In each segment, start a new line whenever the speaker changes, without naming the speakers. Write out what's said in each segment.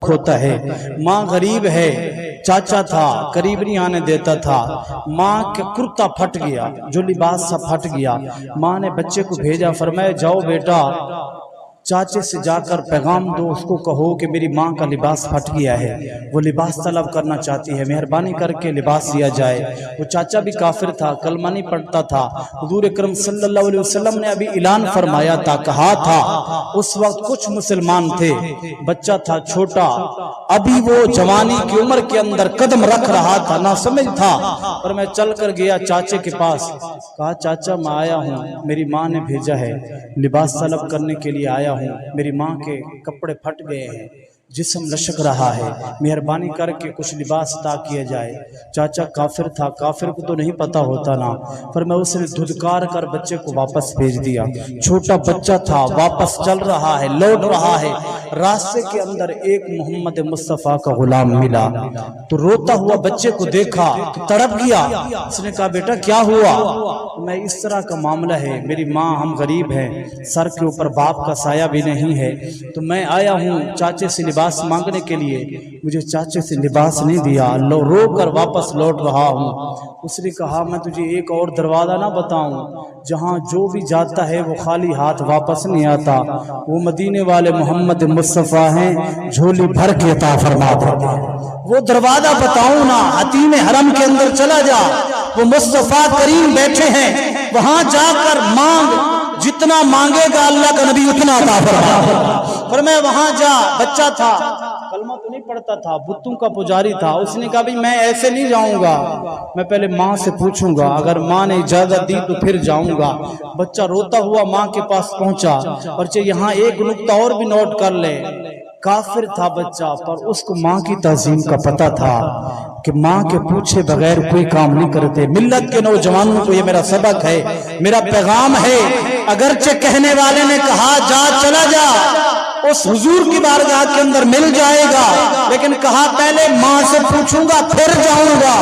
فرق ہوتا ہے۔ ماں غریب ہے، چاچا تھا قریب نہیں آنے دیتا تھا، ماں کے کرتا پھٹ گیا، جو لباس سا پھٹ گیا، ماں نے بچے کو بھیجا، فرمایا جاؤ بیٹا چاچے سے جا کر پیغام دو، اس کو کہو کہ میری ماں کا لباس پھٹ گیا ہے، وہ لباس طلب کرنا چاہتی ہے، مہربانی کر کے لباس دیا جائے۔ وہ چاچا بھی کافر تھا، کلمہ نہیں پڑھتا تھا۔ حضور اکرم صلی اللہ علیہ وسلم نے ابھی اعلان فرمایا تھا، کہا تھا، اس وقت کچھ مسلمان تھے، بچہ تھا چھوٹا، ابھی وہ جوانی کی عمر کے اندر قدم رکھ رہا تھا، نہ سمجھ تھا، پر میں چل کر گیا چاچے کے پاس، کہا چاچا میں آیا ہوں، میری ماں نے بھیجا ہے، لباس طلب کرنے کے لیے آیا ہوں، میری ماں کے کپڑے پھٹ گئے ہیں، جسم لشک رہا ہے، مہربانی کر کے کچھ لباس عطا کیا جائے۔ چاچا کافر تھا، کافر کو تو نہیں پتا ہوتا نا، پر میں اس نے دھدکار کر بچے کو واپس بھیج دیا۔ چھوٹا بچہ تھا، واپس چل رہا ہے، لوٹ رہا ہے، راستے کے اندر ایک محمد مصطفیٰ کا غلام ملا، تو روتا ہوا بچے کو دیکھا تو تڑپ گیا۔ اس نے کہا بیٹا کیا ہوا؟ میں اس طرح کا معاملہ ہے، میری ماں ہم غریب ہیں، سر کے اوپر باپ کا سایہ بھی نہیں ہے، تو میں آیا ہوں چاچے سے لباس مانگنے کے لیے، مجھے چاچے سے لباس نہیں دیا، رو کر واپس لوٹ رہا ہوں۔ اس نے کہا میں تجھے ایک اور دروازہ نہ بتاؤں، جہاں جو بھی جاتا ہے وہ خالی ہاتھ واپس نہیں آتا، وہ مدینے والے محمد مصطفیٰ ہیں، جھولی بھر کے عطا فرما دیتے ہیں۔ وہ دروازہ بتاؤں نا، حتیم حرم کے اندر چلا جا، وہ مصطفیٰ کریم بیٹھے ہیں، وہاں جا کر مانگ، جتنا مانگے گا اللہ کا نبی اتنا عطا فرما۔ فرمایا وہاں جا، بچہ تھا، کلمہ تو نہیں پڑھتا تھا، بتوں کا پجاری تھا، اس نے کہا بھی میں ایسے نہیں جاؤں گا، میں پہلے ماں سے پوچھوں گا، اگر ماں نے اجازت دی تو پھر جاؤں گا۔ بچہ روتا ہوا ماں کے پاس پہنچا، اور یہاں ایک نکتہ اور بھی نوٹ کر لے، کافر تھا بچہ، پر اس کو ماں کی تعظیم کا پتہ تھا کہ ماں کے پوچھے بغیر کوئی کام نہیں کرتے۔ ملت کے نوجوانوں کو یہ میرا سبق ہے، میرا پیغام ہے، اگرچہ کہنے والے نے کہا جا چلا جا، اس حضور کی بارگاہ کے اندر مل جائے گا، لیکن کہا پہلے ماں سے پوچھوں گا پھر جاؤں گا۔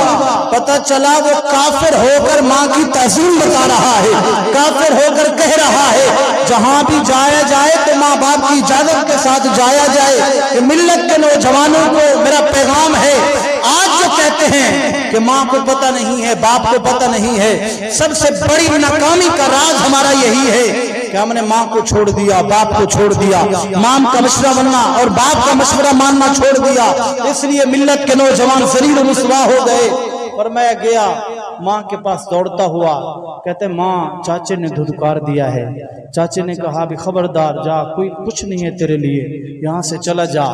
پتہ چلا وہ کافر ہو کر ماں کی تعظیم بتا رہا ہے، کافر ہو کر کہہ رہا ہے جہاں بھی جایا جائے تو ماں باپ کی اجازت کے ساتھ جایا جائے۔ کہ ملت کے نوجوانوں کو میرا پیغام ہے، آج جو کہتے ہیں کہ ماں کو پتہ نہیں ہے، باپ کو پتہ نہیں ہے، سب سے بڑی ناکامی کا راز ہمارا یہی ہے کہ ہم نے ماں کو چھوڑ دیا، باپ کو چھوڑ دیا، ماں کا مشورہ ماننا اور باپ کا مشورہ ماننا چھوڑ دیا، اس لیے ملت کے نوجوان ذلیل و رسوا ہو گئے۔ اور میں گیا ماں کے پاس دوڑتا ہوا، کہتے ماں چاچے نے دھدکار دیا ہے۔ چاچے نے کہا بھی خبردار جا، کوئی کچھ نہیں ہے تیرے لیے، یہاں سے چلا جا۔